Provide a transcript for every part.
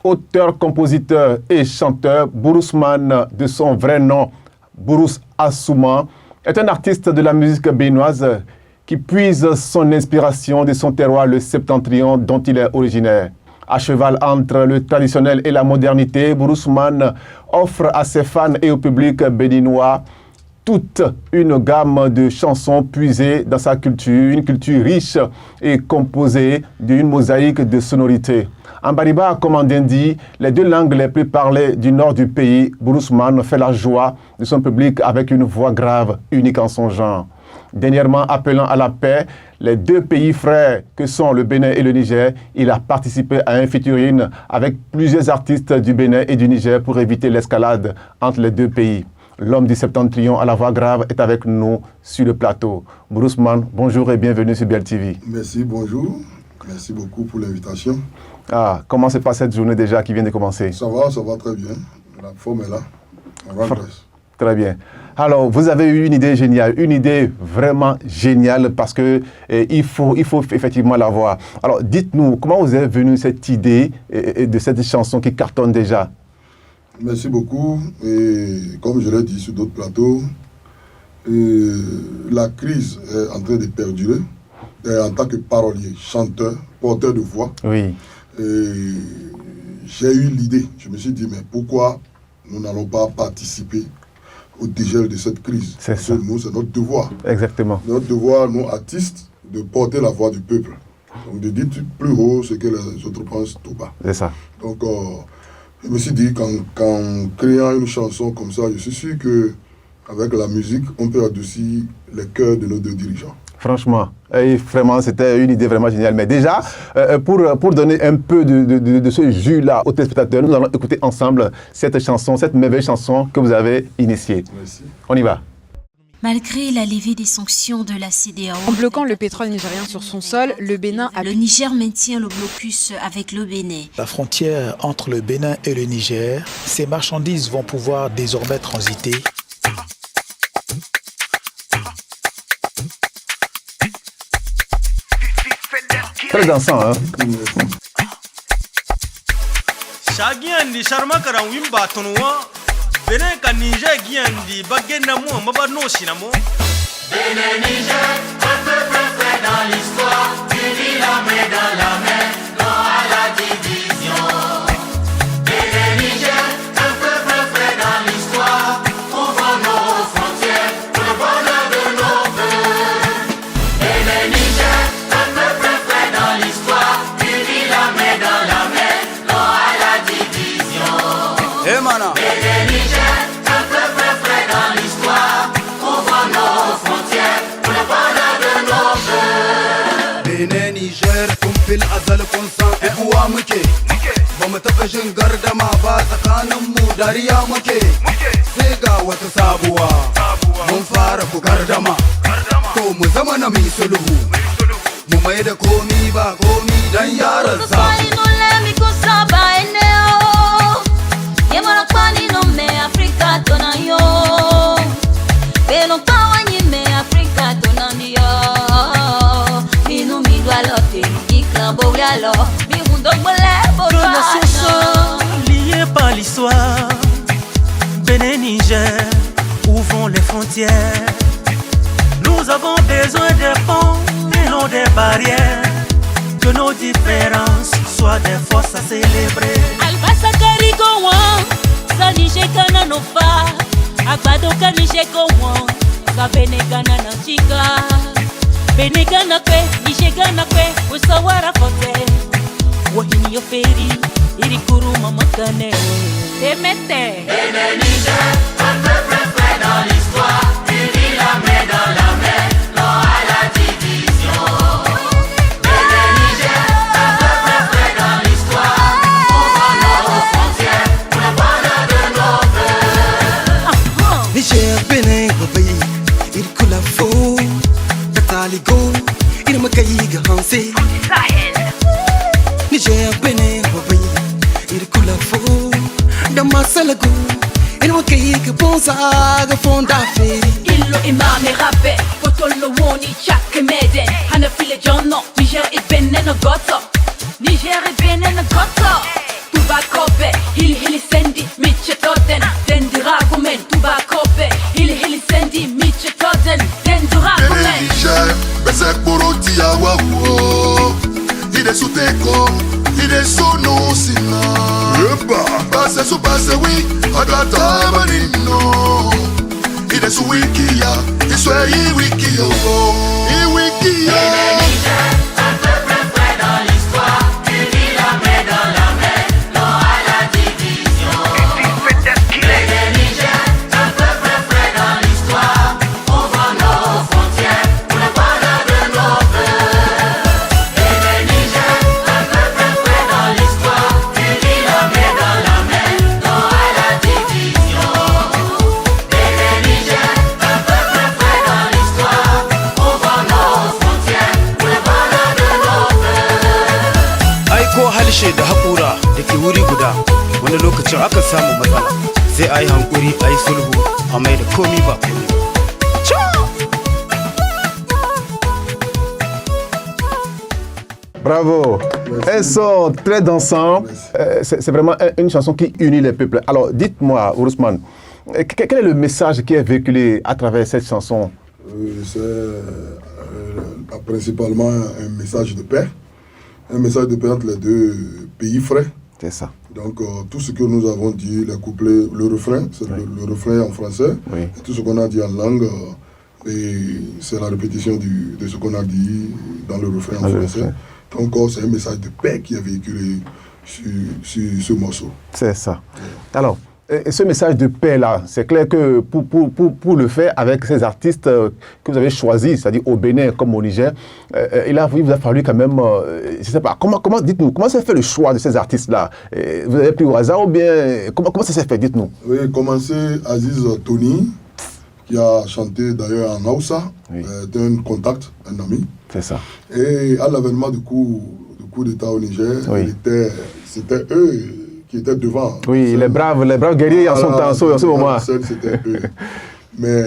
Auteur, compositeur et chanteur, Bourousmane, de son vrai nom, Bourouss Assouma, est un artiste de la musique béninoise qui puise son inspiration de son terroir, le septentrion dont il est originaire. À cheval entre le traditionnel et la modernité, Bourousmane offre à ses fans et au public béninois toute une gamme de chansons puisées dans sa culture, une culture riche et composée d'une mosaïque de sonorités. En Bariba comme en Dindi, les deux langues les plus parlées du nord du pays, Bourousmane fait la joie de son public avec une voix grave, unique en son genre. Dernièrement appelant à la paix, les deux pays frères que sont le Bénin et le Niger, il a participé à un featuring avec plusieurs artistes du Bénin et du Niger pour éviter l'escalade entre les deux pays. L'homme du septentrion à la voix grave est avec nous sur le plateau. Bourousmane, bonjour et bienvenue sur BL TV. Merci, bonjour. Merci beaucoup pour l'invitation. Ah, comment se passe cette journée déjà qui vient de commencer? Ça va très bien. La forme est là. Très bien. Alors, vous avez eu une idée géniale, une idée vraiment géniale parce que il faut effectivement la voir. Alors, dites-nous, comment vous est venue cette idée de cette chanson qui cartonne déjà? Merci beaucoup. Et comme je l'ai dit sur d'autres plateaux, la crise est en train de perdurer. Et en tant que parolier, chanteur, porteur de voix, oui. J'ai eu l'idée. Je me suis dit, mais pourquoi nous n'allons pas participer au dégel de cette crise? C'est ça. Nous, c'est notre devoir. Exactement. Notre devoir, nous, artistes, de porter la voix du peuple. Donc, de dire plus haut ce que les autres pensent tout bas. C'est ça. Donc, je me suis dit qu'en créant une chanson comme ça, je suis sûr qu'avec la musique, on peut adoucir les cœurs de nos deux dirigeants. Franchement, et vraiment, c'était une idée vraiment géniale. Mais déjà, pour donner un peu de ce jus-là aux téléspectateurs, nous allons écouter ensemble cette chanson, cette merveilleuse chanson que vous avez initiée. Merci. On y va. Malgré la levée des sanctions de la CEDEAO, en bloquant le pétrole nigérien sur son sol, le Bénin a... Le Niger maintient le blocus avec le Bénin. La frontière entre le Bénin et le Niger, ces marchandises vont pouvoir désormais transiter. Très dansant, hein? Shagiandi Sharmakaran Wimba Tonwa, Bénin ka Niger Giandi, Bagenamo, Mabano Sinamo. Bénin Niger, un peuple fait dans l'histoire, unis la main dans la main, non à la division. Bénin Niger, un peuple fait dans l'histoire, ouvrons nos frontières pour le bonheur de nos peuples. Bénin Niger, un peuple fait dans l'histoire, unis la main dans la main, non à la division. Hey, mana. Bénin Niger, un peuple fait dans l'histoire, ouvrons nos frontières pour le bonheur de nos peuples. Bénin Niger, kun fil azal kun san ƴan uwa muke. Ba mu taɓa jin gardama ba tsakanin mu dariya muke. Sai ga wata sabuwa, mun fara ku gardama. To mu zama na mai sulhu, mu mai da komi ba komi dan yaran sa. Deux nations sont liées par l'histoire. Bénin, Niger, ouvrons les frontières. Nous avons besoin des ponts et non des barrières. Que nos différences soient des forces à célébrer. Albasa Karigo wan, sa Niger kana no fa. Agbado ka Niger go wan, sa Bénin kana na chiga. Bénin kana kwe, Niger kana kwe, usawara fote. Wahini yo feri, irikuru mama kane. Temete. Bénin Niger, un peuple fait dans l'histoire, unis la main dans la main, non à la division. Bénin Niger, un peuple fait dans l'histoire, ouvrons nos frontières pour le bonheur de nos peuples. Niger, Bénin, Babayi, il coule à faux. Kataligo, il me caille gansé. Niger, Bénin, Babayi, il coule à faux. Damasalago, il me caille que bon saga fonda feri. Illo imame rappe, potolo woni chak meden. Hana file jono, Niger e Benin no goto. Niger e Benin no goto. Tubako Sekpuroti awawo Ide suteko Ide sono sina Yeba Base su base wi Agata manino Ide su wiki ya Iswe i wiki yo I wiki yo Un peuple frais dans l'histoire, unis la main dans la main, non à la division. Bénin Niger, un peuple frais dans l'histoire, ouvrons nos frontières pour le bonheur de nos peuples. Bénin Niger, un peuple frais dans l'histoire, unis la main dans la main, non à la division. Bénin Niger, un peuple frais dans l'histoire, ouvrons nos frontières pour le bonheur de nos peuples. Aiko halshe da haƙura da ke wuri guda wani lokacin aka samu matsala sai a yi hankuri a yi sulhu a mai da komi ba komi. Bravo. Elles sont très dansantes. C'est vraiment une chanson qui unit les peuples. Alors, dites-moi, Ousmane, quel est le message qui est véhiculé à travers cette chanson? C'est principalement un message de paix. Un message de paix entre les deux pays frères. C'est ça. Donc, tout ce que nous avons dit, les couplets, le refrain, c'est le refrain en français. Oui. Et tout ce qu'on a dit en langue, et c'est la répétition de ce qu'on a dit dans le refrain en français. Donc, c'est un message de paix qui est véhiculé sur ce morceau. C'est ça. Alors, ce message de paix-là, c'est clair que pour le faire avec ces artistes que vous avez choisis, c'est-à-dire au Bénin comme au Niger, il vous a fallu quand même, je ne sais pas, dites-nous, comment s'est fait le choix de ces artistes-là? Vous avez pris au hasard ou bien, comment ça s'est fait, dites-nous? Oui, commencé Aziz Tony, qui a chanté d'ailleurs en Hausa, d'un contact, un ami. C'est ça. Et à l'avènement du coup d'État au Niger, c'était eux qui étaient devant. Oui, les braves guerriers en ce moment. C'était eux. Mais,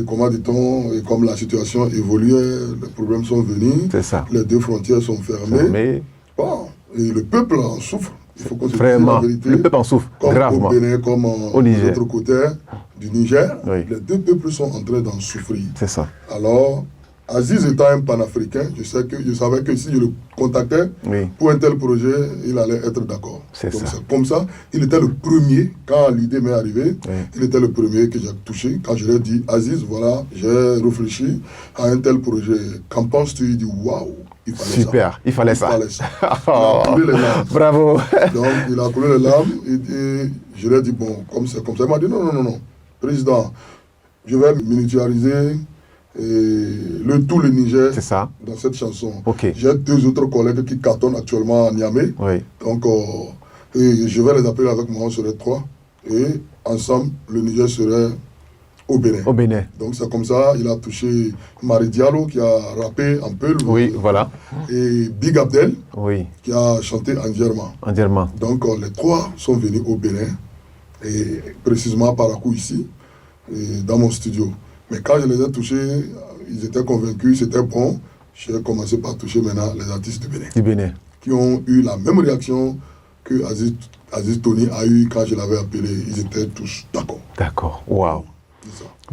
comment dit-on, et comme la situation évoluait, les problèmes sont venus. C'est ça. Les deux frontières sont fermées. Bon, et le peuple en souffre. Il faut qu'on se dise la vérité. Le peuple en souffre, gravement. Comme au Bénin, comme au Niger. De l'autre côté du Niger, les deux peuples sont en train d'en souffrir. C'est ça. Alors, Aziz étant un panafricain, je savais que si je le contactais pour un tel projet, il allait être d'accord. C'est ça. Comme ça, il était le premier, quand l'idée m'est arrivée, il était le premier que j'ai touché. Quand je lui ai dit, Aziz, voilà, j'ai réfléchi à un tel projet. Qu'en penses-tu? Il dit, waouh, il fallait ça. Super, il fallait ça. Il a coulé les larmes. Bravo. Donc, il a coulé les larmes et je lui ai dit, bon, comme c'est comme ça. Il m'a dit, non, président, je vais miniaturiser tout le Niger dans cette chanson. J'ai deux autres collègues qui cartonnent actuellement à Niamey. Donc, je vais les appeler avec moi, on serait 3. Et ensemble, le Niger serait au Bénin. Donc, c'est comme ça, il a touché Marie Diallo qui a rappé un peu. Voilà. Et Big Abdel qui a chanté en germain. Donc, les 3 sont venus au Bénin, et précisément à Parakou ici, dans mon studio. Mais quand je les ai touchés, ils étaient convaincus, c'était bon. J'ai commencé par toucher maintenant les artistes du Bénin. Qui ont eu la même réaction que Aziz Tony a eu quand je l'avais appelé. Ils étaient tous d'accord. D'accord, waouh.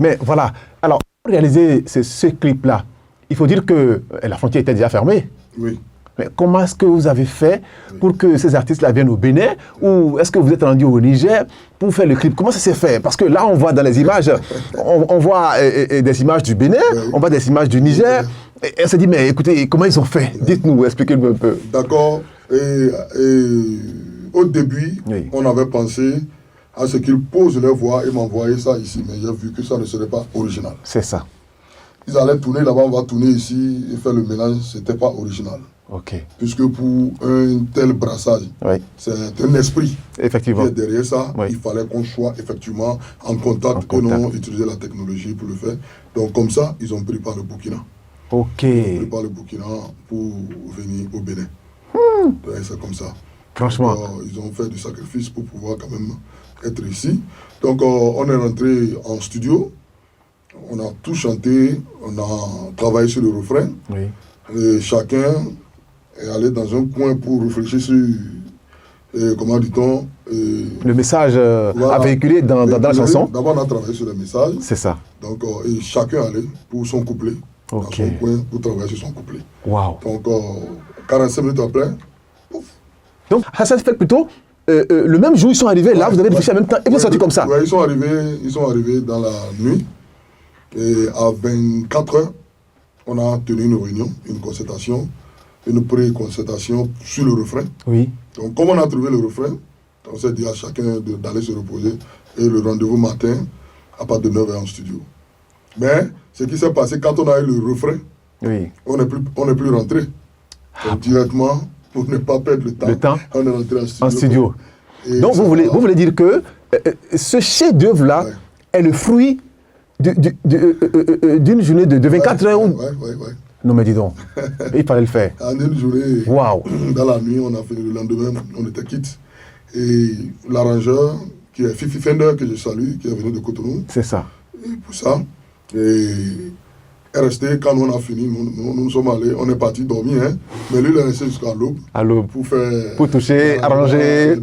Mais voilà, alors, pour réaliser ce clip-là, il faut dire que la frontière était déjà fermée. Oui. Mais comment est-ce que vous avez fait pour que ces artistes-là viennent au Bénin? Ou est-ce que vous êtes rendu au Niger pour faire le clip? Comment ça s'est fait? Parce que là, on voit dans les images, on voit des images du Bénin, on voit des images du Niger. Et on s'est dit, mais écoutez, comment ils ont fait? Dites-nous, expliquez-nous un peu. D'accord. Et au début, on avait pensé à ce qu'ils posent leur voix et m'envoyer ça ici. Mais j'ai vu que ça ne serait pas original. C'est ça. Ils allaient tourner là-bas, on va tourner ici et faire le mélange. Ce n'était pas original. Puisque pour un tel brassage, c'est un esprit. Effectivement. Et derrière ça, il fallait qu'on soit effectivement en contact et non utiliser la technologie pour le faire. Donc comme ça, ils ont pris par le Burkina. Ils ont pris par le Burkina pour venir au Bénin. C'est comme ça. Franchement. Donc, ils ont fait du sacrifice pour pouvoir quand même être ici. Donc on est rentré en studio. On a tout chanté. On a travaillé sur le refrain. Et chacun est allé dans un coin pour réfléchir sur, comment dit-on, le message à véhiculer dans la chanson. D'abord, on a travaillé sur le message. C'est ça. Donc, et chacun allait pour son couplet. dans son coin pour travailler sur son couplet. Wow. Donc, 45 minutes après, pouf. Donc, ça fait plutôt, le même jour, ils sont arrivés, là, vous avez réfléchi en même temps, et vous êtes sortis comme ça. Oui, ils sont arrivés dans la nuit, et à 24 heures, on a tenu une réunion, une concertation, une pré-concertation sur le refrain. Oui. Donc, comme on a trouvé le refrain, on s'est dit à chacun d'aller se reposer, et le rendez-vous matin, à partir de 9h en studio. Mais, ce qui s'est passé, quand on a eu le refrain, oui. on n'est plus rentré. Donc, directement, pour ne pas perdre le temps, on est rentré en studio. Donc, vous voulez dire que ce chef-d'œuvre-là est le fruit d'une journée de 24 heures où... Oui. Non, mais dis donc, il fallait le faire. En une journée, wow. Dans la nuit, on a fait le lendemain, on était quittes. Et l'arrangeur, qui est Fifi Fender, que je salue, qui est venu de Cotonou. C'est ça. Et pour ça, est resté, quand on a fini, nous sommes allés, on est parti dormir, hein, mais lui il est resté jusqu'à l'aube. À l'aube. Pour toucher, arranger,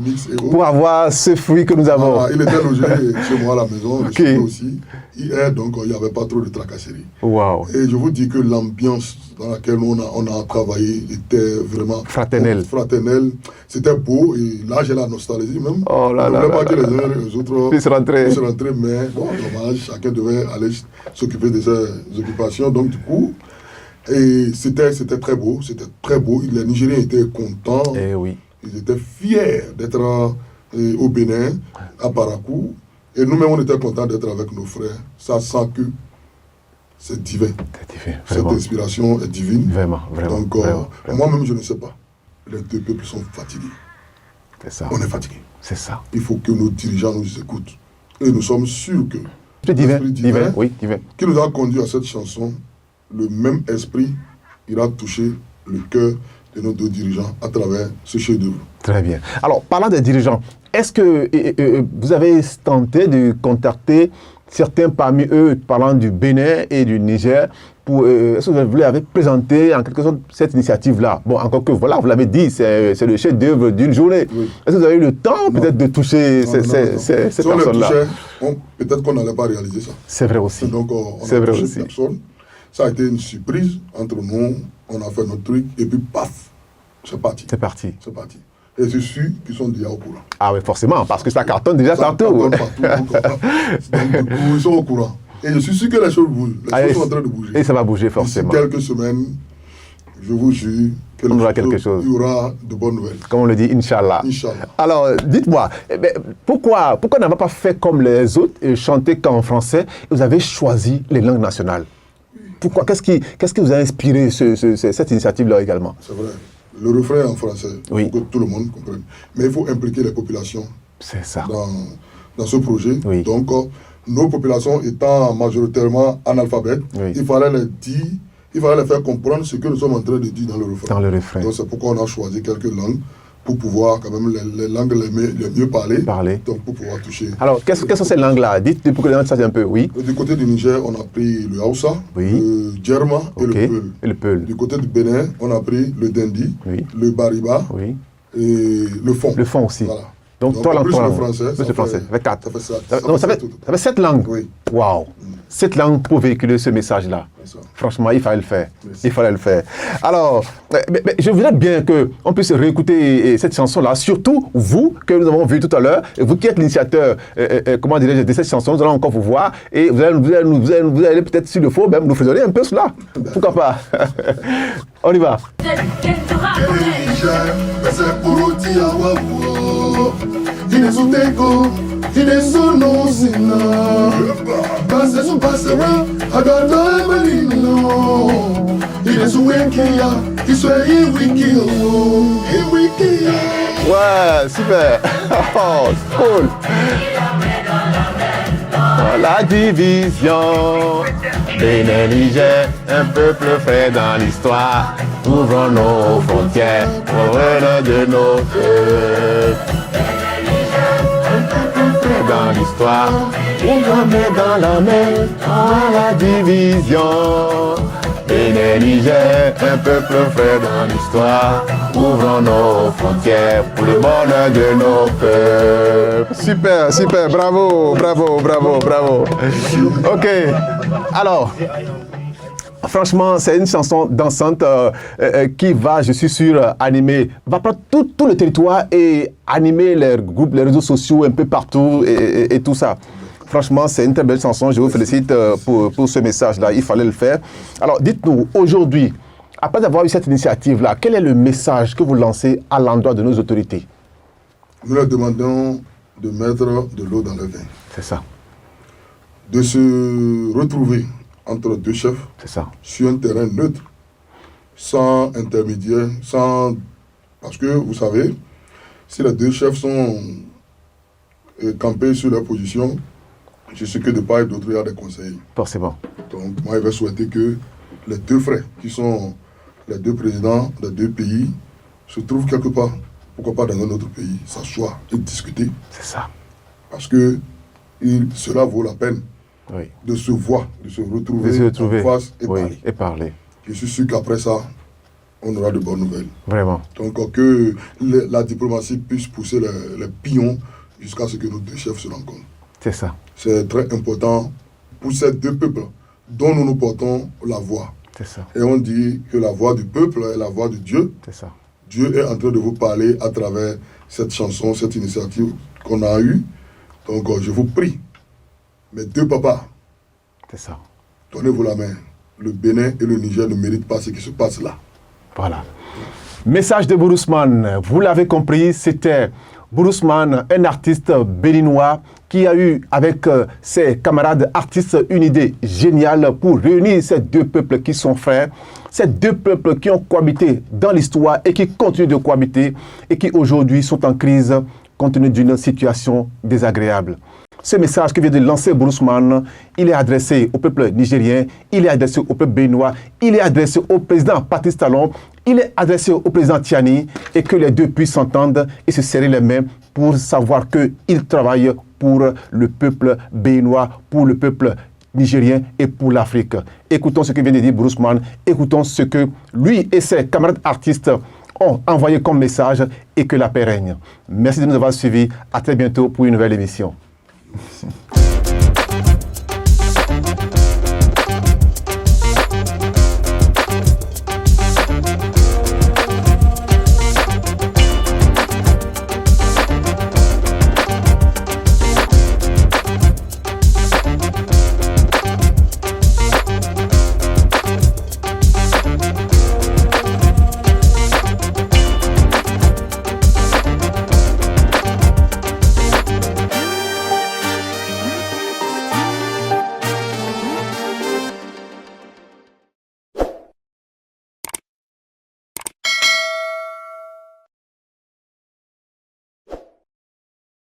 pour avoir ce fruit que nous avons. Il était logé chez moi à la maison, le aussi. Donc il n'y avait pas trop de tracasseries. Wow. Et je vous dis que l'ambiance dans laquelle on a travaillé était vraiment fraternelle. C'était beau, et là j'ai la nostalgie même. Oh là là. Je ne voulais pas que les uns et les autres puissent rentrer, mais bon, dommage, chacun devait aller s'occuper de ses occupations. Donc du coup, et c'était très beau, Les Nigériens étaient contents. Oui. Ils étaient fiers d'être au Bénin, à Parakou. Et nous-mêmes, on était contents d'être avec nos frères. Ça sent que c'est divin. Cette inspiration est divine. Vraiment. Donc, moi-même, je ne sais pas. Les deux peuples sont fatigués. C'est ça. On est fatigués. C'est ça. Il faut que nos dirigeants nous écoutent. Et nous sommes sûrs que l'esprit divin, qui nous a conduit à cette chanson, le même esprit ira toucher le cœur de nos deux dirigeants à travers ce chef-d'œuvre. Très bien. Alors, parlant des dirigeants, est-ce que vous avez tenté de contacter certains parmi eux, parlant du Bénin et du Niger, est-ce que vous avez présenté en quelque sorte cette initiative-là? Bon, encore que, voilà, vous l'avez dit, c'est le chef-d'œuvre d'une journée. Oui. Est-ce que vous avez eu le temps peut-être de toucher ces personnes-là? Peut-être qu'on n'allait pas réaliser ça. C'est vrai aussi. Donc, on a touché personne. Ça a été une surprise entre nous, on a fait notre truc, et puis paf, c'est parti. C'est parti. Et je suis qu'ils sont déjà au courant. Ah oui, forcément, parce que ça cartonne déjà partout. Donc, du coup, ils sont au courant. Et je suis sûr que les choses bougent. Les choses sont en train de bouger. Et ça va bouger forcément. D'ici quelques semaines, je vous jure qu'il y aura de bonnes nouvelles. Comme on le dit, Inch'Allah. Alors, dites-moi, pourquoi n'avez pas fait comme les autres et chanter qu'en français et vous avez choisi les langues nationales? Pourquoi? Qu'est-ce qui vous a inspiré cette initiative-là également? C'est vrai. Le refrain est en français, pour que tout le monde comprenne. Mais il faut impliquer les populations dans ce projet. Oui. Donc, nos populations étant majoritairement analphabètes, il fallait les faire comprendre ce que nous sommes en train de dire dans le refrain. Donc, c'est pourquoi on a choisi quelques langues pour pouvoir, quand même, les langues les mieux parler. Donc, pour pouvoir toucher. Alors, quelles sont ces langues-là? Dites pour que les gens sachent un peu, oui. Du côté du Niger, on a pris le Hausa, le Djerma et le Peul. Du côté du Bénin, on a pris le Dendi, le Bariba et le Fon. Le Fon aussi. Voilà. Donc, toi, plus le français. Plus le français. Ça fait 4. Ça fait 7 langues. Oui. Waouh. 7 langues pour véhiculer ce message-là. Franchement, il fallait le faire. Il fallait le faire. Alors, je voudrais bien qu'on puisse réécouter cette chanson-là, surtout vous, que nous avons vu tout à l'heure, vous qui êtes l'initiateur, comment dirais-je, de cette chanson, nous allons encore vous voir, et vous allez peut-être, s'il le faut, même nous faisonner un peu cela. Pourquoi pas? On y va. Ouais, super. Oh, cool. La division, Bénin, Niger, un peuple frais dans l'histoire. Ouvrons nos frontières, ouvrons de nos cœurs. Dans l'histoire, ouvrons dans la mer, à la division. Bénin, Niger, un peuple frère dans l'histoire. Ouvrons nos frontières pour le bonheur de nos peuples. Super, super, bravo. Ok, alors, Franchement, c'est une chanson dansante qui va, je suis sûr, animer, va prendre tout le territoire et animer les groupes, les réseaux sociaux un peu partout et tout ça. Franchement, c'est une très belle chanson. Je vous félicite pour ce message-là. Il fallait le faire. Alors, dites-nous, aujourd'hui, après avoir eu cette initiative-là, quel est le message que vous lancez à l'endroit de nos autorités? Nous leur demandons de mettre de l'eau dans le vin. C'est ça. De se retrouver entre deux chefs sur un terrain neutre, sans intermédiaire, parce que vous savez, si les deux chefs sont campés sur leur position, je sais que de part et d'autre, il y a des conseils. Forcément. Donc moi, je vais souhaiter que les deux frères, qui sont les deux présidents des deux pays, se trouvent quelque part, pourquoi pas dans un autre pays, s'asseoir et discuter. C'est ça. Parce que cela vaut la peine. Oui. De se voir, de se retrouver en face et parler. Je suis sûr qu'après ça, on aura de bonnes nouvelles. Vraiment. Donc que la diplomatie puisse pousser les pions jusqu'à ce que nos deux chefs se rencontrent. C'est ça. C'est très important pour ces deux peuples dont nous nous portons la voix. C'est ça. Et on dit que la voix du peuple est la voix de Dieu. C'est ça. Dieu est en train de vous parler à travers cette chanson, cette initiative qu'on a eue. Donc je vous prie, mes deux papas, c'est ça. Donnez-vous la main. Le Bénin et le Niger ne méritent pas ce qui se passe là. Voilà. Message de Bourousmane. Vous l'avez compris, c'était Bourousmane, un artiste béninois qui a eu avec ses camarades artistes une idée géniale pour réunir ces deux peuples qui sont frères, ces deux peuples qui ont cohabité dans l'histoire et qui continuent de cohabiter et qui aujourd'hui sont en crise compte tenu d'une situation désagréable. Ce message que vient de lancer Bourousmane, il est adressé au peuple nigérien, il est adressé au peuple béninois, il est adressé au président Patrice Talon, il est adressé au président Tiani et que les deux puissent s'entendre et se serrer les mains pour savoir qu'ils travaillent pour le peuple béninois, pour le peuple nigérien et pour l'Afrique. Écoutons ce que vient de dire Bourousmane, écoutons ce que lui et ses camarades artistes ont envoyé comme message et que la paix règne. Merci de nous avoir suivis. À très bientôt pour une nouvelle émission.